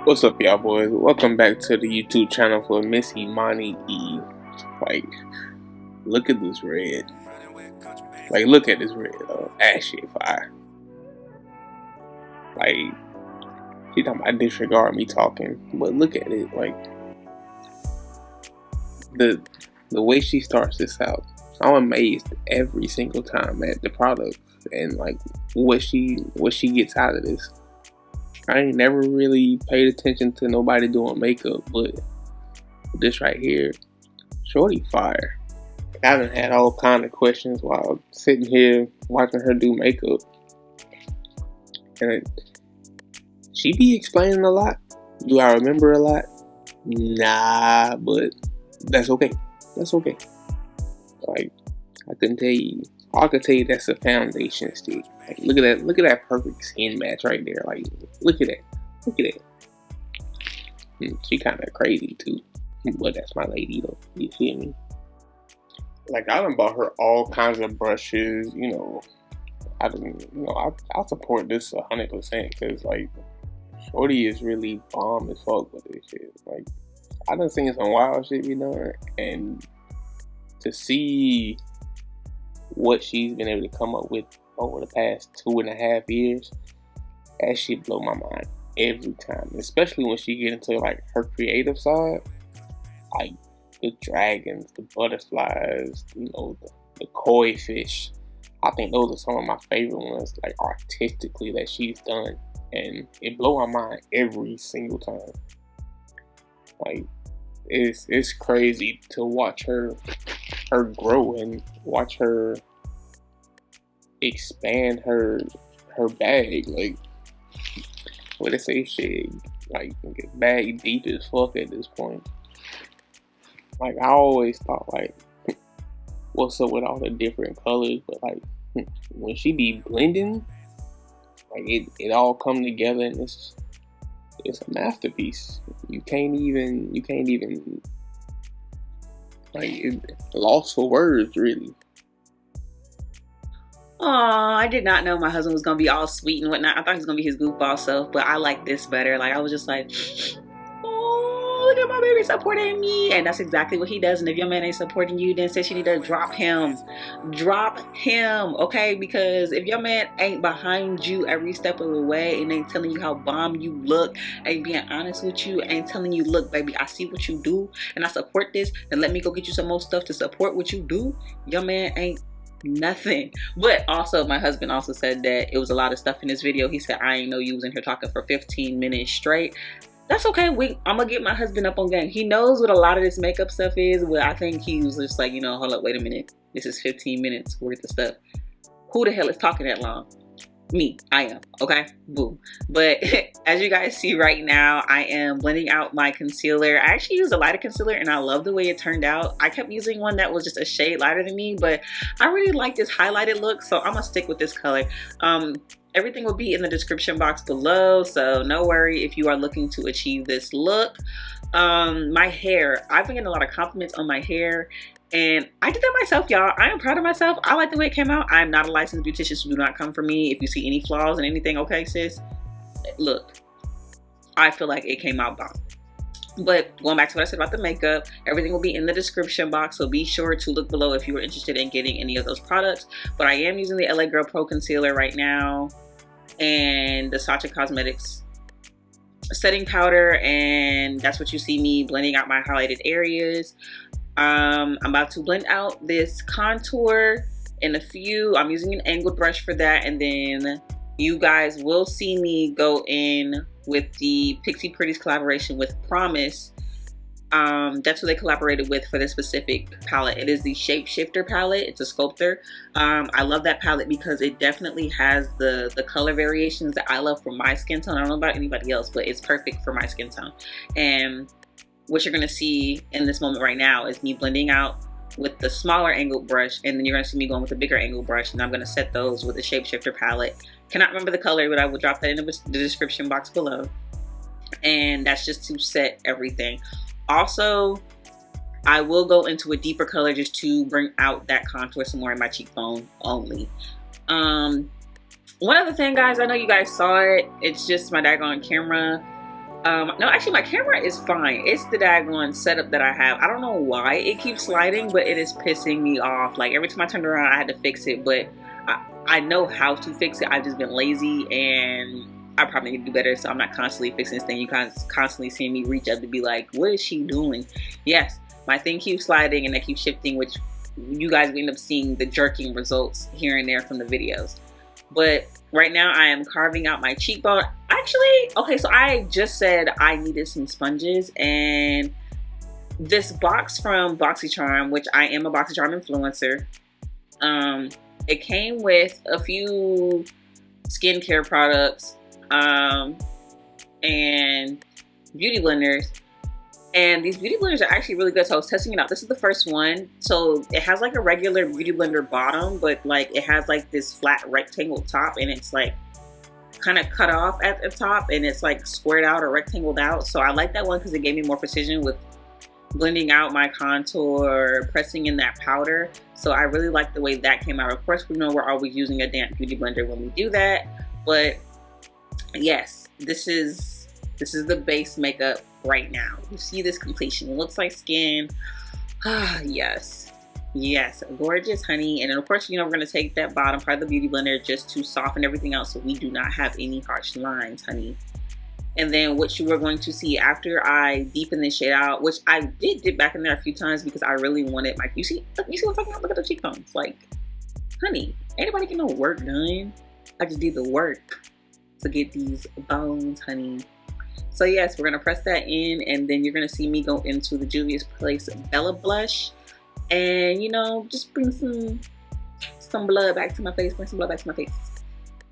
What's up, y'all boys? Welcome back to the YouTube channel for Miss Imani E. Like, look at this red. Like, look at this red. Ash shit fire. Like, she talking about disregard me talking, but look at it. Like, the way she starts this out, I'm amazed every single time at the product and like what she gets out of this. I ain't never really paid attention to nobody doing makeup, but this right here, shorty fire. I done had all kind of questions while sitting here watching her do makeup, and she be explaining a lot. Do I remember a lot? Nah, but that's okay. That's okay. Like, I couldn't tell you. All I could tell you, that's a foundation stick. Like, look at that perfect skin match right there. Like, look at that. She kind of crazy too, but that's my lady though. You feel me? Like, I done bought her all kinds of brushes. I support this 100% because like, shorty is really bomb as fuck with this shit. Like, I done seen some wild shit be done, and to see what she's been able to come up with over the past 2.5 years, that shit blow my mind every time. Especially when she get into like her creative side, like the dragons, the butterflies, the koi fish. I think those are some of my favorite ones, like artistically, that she's done, and it blow my mind every single time. Like, it's crazy to watch her grow and watch her expand her bag. Like, what they say, shit, like, bag deep as fuck at this point. Like, I always thought, like, what's up with all the different colors, but like, when she be blending, like, it all come together, and it's a masterpiece. You can't even like, lost for words, really. Oh, I did not know my husband was gonna be all sweet and whatnot. I thought he was gonna be his goofball self, but I like this better. Like, I was just like, oh, look at my baby supporting me, and that's exactly what he does. And if your man ain't supporting you, then sis, you need to drop him, okay? Because if your man ain't behind you every step of the way and ain't telling you how bomb you look, ain't being honest with you, ain't telling you, look, baby, I see what you do and I support this, and let me go get you some more stuff to support what you do, your man ain't nothing. But also, my husband also said that it was a lot of stuff in this video. He said, I ain't know you was in here talking for 15 minutes straight. That's okay. I'm gonna get my husband up on game. He knows what a lot of this makeup stuff is, but I think he was just like, hold up, wait a minute, this is 15 minutes worth of stuff. Who the hell is talking that long? Me. I am. Okay, boom. But as you guys see right now, I am blending out my concealer. I actually used a lighter concealer and I love the way it turned out. I kept using one that was just a shade lighter than me, but I really like this highlighted look, so I'm gonna stick with this color. Everything will be in the description box below, so no worry if you are looking to achieve this look. My hair, I've been getting a lot of compliments on my hair, and I did that myself, y'all. I am proud of myself. I like the way it came out. I'm not a licensed beautician, so do not come for me if you see any flaws in anything, okay, sis? Look, I feel like it came out bomb. But going back to what I said about the makeup, everything will be in the description box, so be sure to look below if you are interested in getting any of those products. But I am using the LA Girl Pro Concealer right now and the Sacha Cosmetics setting powder, and that's what you see me blending out my highlighted areas. I'm about to blend out this contour in a few. I'm using an angled brush for that, and then you guys will see me go in with the Pixie Pretties collaboration with Promise. That's who they collaborated with for this specific palette. It is the Shapeshifter palette. It's a sculptor. I love that palette because it definitely has the color variations that I love for my skin tone. I don't know about anybody else, but it's perfect for my skin tone. And what you're gonna see in this moment right now is me blending out with the smaller angled brush, and then you're gonna see me going with the bigger angled brush, and I'm gonna set those with the Shapeshifter palette. Cannot remember the color, but I will drop that in the description box below. And that's just to set everything. Also, I will go into a deeper color just to bring out that contour some more in my cheekbone only. One other thing, guys, I know you guys saw it. It's just my daggone camera No, actually my camera is fine. It's the daggone setup that I have. I don't know why it keeps sliding, but it is pissing me off. Like every time I turned around I had to fix it, but I know how to fix it. I've just been lazy, and I probably need to do better, so I'm not constantly fixing this thing. You guys constantly see me reach up to be like, what is she doing? Yes, my thing keeps sliding and I keep shifting, which you guys will end up seeing the jerking results here and there from the videos. But right now I am carving out my cheekbone. Actually, okay, so I just said I needed some sponges, and this box from BoxyCharm, which I am a BoxyCharm influencer, it came with a few skincare products and beauty blenders. And these beauty blenders are actually really good. So I was testing it out. This is the first one. So it has like a regular beauty blender bottom, but like it has like this flat rectangle top, and it's like kind of cut off at the top, and it's like squared out or rectangled out. So I like that one because it gave me more precision with blending out my contour, pressing in that powder. So I really like the way that came out. Of course, we know we're always using a damp beauty blender when we do that, but yes, this is the base makeup right now. You see this completion. It looks like skin. Ah, yes. Yes, gorgeous, honey. And then of course, you know, we're going to take that bottom part of the beauty blender just to soften everything out so we do not have any harsh lines, honey. And then what you are going to see after I deepen this shade out, which I did dip back in there a few times because I really wanted my, you see what I'm talking about? Look at the cheekbones. Like, honey, anybody get no work done? I just did the work to get these bones, honey. So yes, we're gonna press that in, and then you're gonna see me go into the Juvia's Place Bella Blush, and you know, just bring some blood back to my face. Bring some blood back to my face.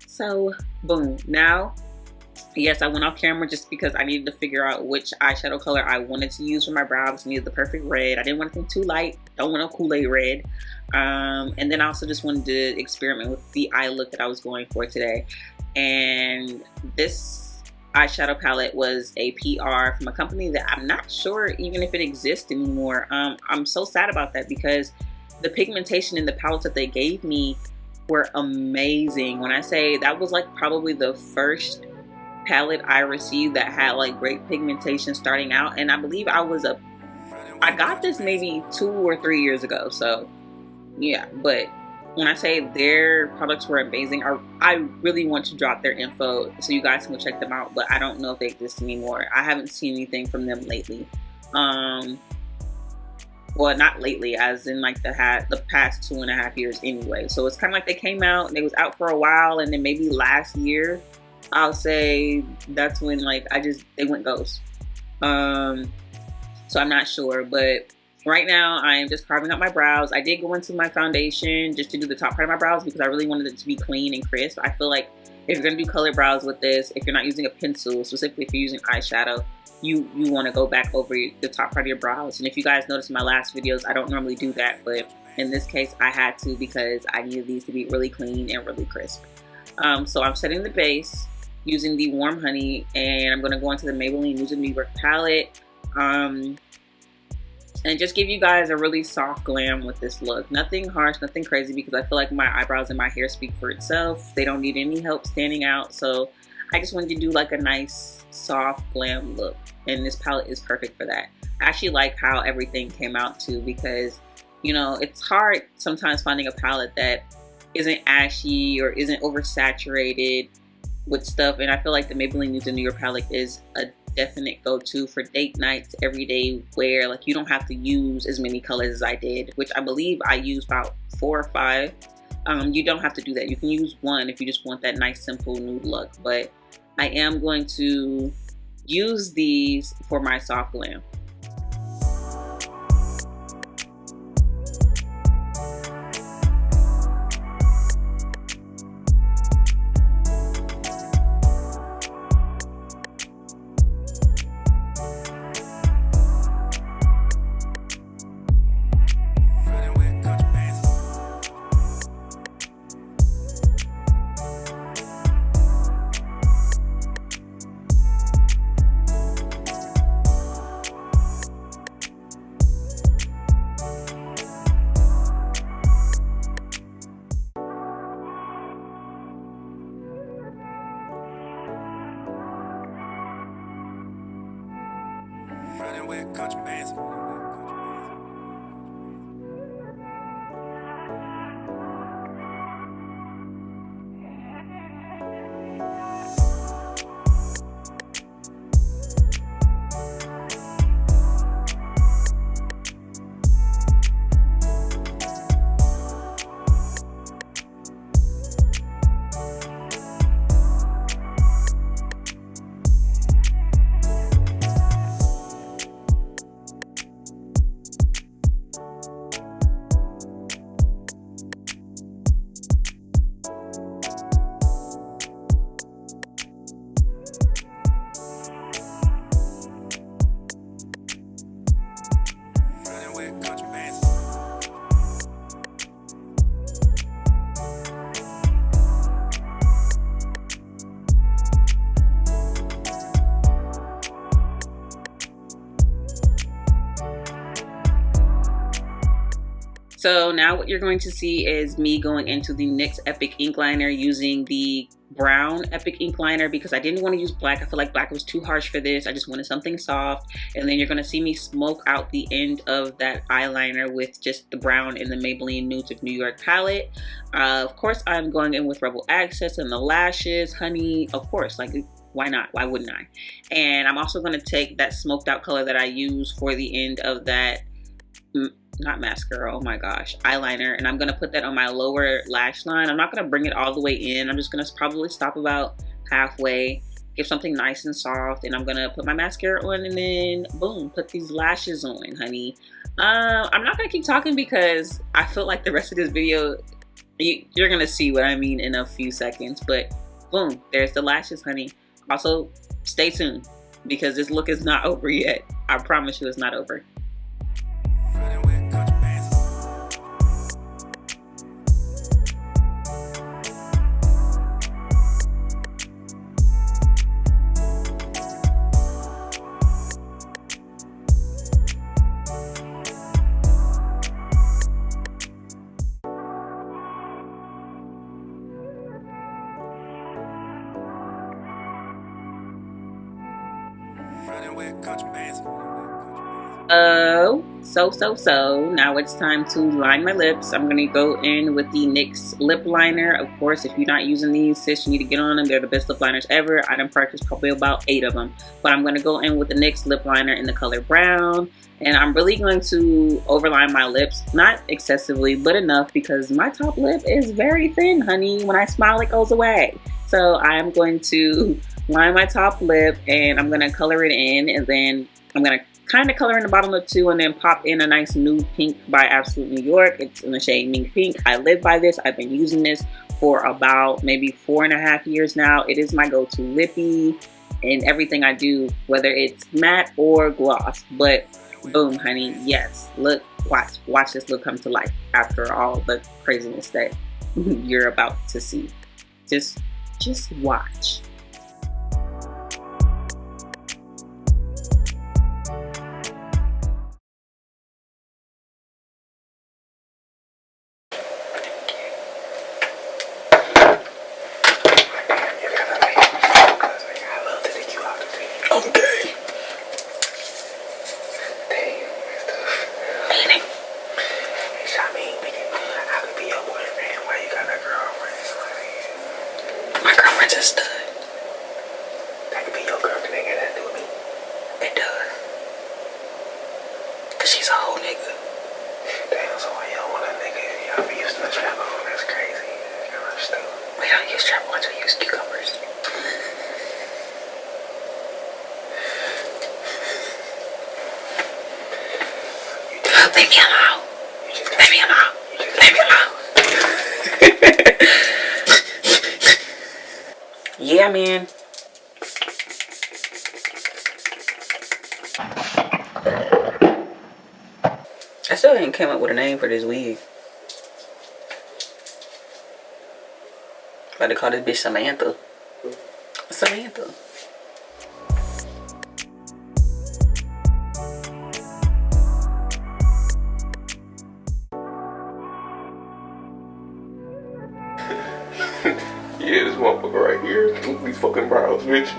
So boom. Now, yes, I went off camera just because I needed to figure out which eyeshadow color I wanted to use for my brows. I needed the perfect red. I didn't want anything too light. Don't want no Kool-Aid red. And then I also just wanted to experiment with the eye look that I was going for today. And this eyeshadow palette was a PR from a company that I'm not sure even if it exists anymore. I'm so sad about that because the pigmentation in the palettes that they gave me were amazing. When I say that was like probably the first palette I received that had like great pigmentation starting out, and I believe I got this maybe 2 or 3 years ago. So yeah, but when I say their products were amazing, I really want to drop their info so you guys can go check them out, but I don't know if they exist anymore. I haven't seen anything from them lately. Well, not lately, as in like the past 2.5 years anyway. So it's kind of like they came out and they was out for a while, and then maybe last year, I'll say that's when like they went ghost. So I'm not sure, but right now I am just carving out my brows. I did go into my foundation just to do the top part of my brows because I really wanted it to be clean and crisp. I feel like if you're gonna do colored brows with this, if you're not using a pencil, specifically if you're using eyeshadow, you want to go back over the top part of your brows. And if you guys noticed in my last videos, I don't normally do that, but in this case I had to because I needed these to be really clean and really crisp. So I'm setting the base using the Warm Honey, and I'm going to go into the Maybelline Nudes in New York palette and just give you guys a really soft glam with this look. Nothing harsh, nothing crazy, because I feel like my eyebrows and my hair speak for itself. They don't need any help standing out, so I just wanted to do like a nice soft glam look, and this palette is perfect for that. I actually like how everything came out too, because you know, it's hard sometimes finding a palette that isn't ashy or isn't oversaturated with stuff, and I feel like the Maybelline Nudes in New York palette is a definite go-to for date nights, everyday wear. Like, you don't have to use as many colors as I did, which I believe I used about 4 or 5. You don't have to do that. You can use one if you just want that nice simple nude look, but I am going to use these for my soft glam. Running with country bands. So now what you're going to see is me going into the NYX Epik ink liner using the brown Epik ink liner because I didn't want to use black. I feel like black was too harsh for this. I just wanted something soft. And then you're going to see me smoke out the end of that eyeliner with just the brown in the Maybelline Nudes of New York palette. Of course, I'm going in with Rebel Access and the lashes, honey. Of course, like, why not? Why wouldn't I? And I'm also going to take that smoked out color that I use for the end of that, not mascara, oh my gosh, eyeliner, and I'm gonna put that on my lower lash line. I'm not gonna bring it all the way in. I'm just gonna probably stop about halfway, give something nice and soft, and I'm gonna put my mascara on, and then boom, put these lashes on, honey. I'm not gonna keep talking because I feel like the rest of this video, you're gonna see what I mean in a few seconds, but boom, there's the lashes, honey. Also, stay tuned because this look is not over yet. I promise you it's not over. So now it's time to line my lips. I'm gonna go in with the NYX lip liner. Of course, if you're not using these, sis, you need to get on them. They're the best lip liners ever. I done purchased probably about 8 of them, but I'm gonna go in with the NYX lip liner in the color brown, and I'm really going to overline my lips, not excessively, but enough because my top lip is very thin, honey. When I smile, it goes away. So I'm going to line my top lip and I'm gonna color it in, and then I'm gonna kind of color in the bottom lip too, and then pop in a nice nude pink by Absolute New York. It's in the shade Mink Pink. I live by this. I've been using this for about maybe 4.5 years now. It is my go-to lippy in everything I do, whether it's matte or gloss. But boom, honey, yes, look, watch this look come to life after all the craziness that you're about to see. Just watch. Leave me alone. Leave me alone. Leave me alone. Yeah, man. I still ain't came up with a name for this wig. About to call this bitch Samantha. Samantha. Yeah, this motherfucker right here. These fucking brows, bitch.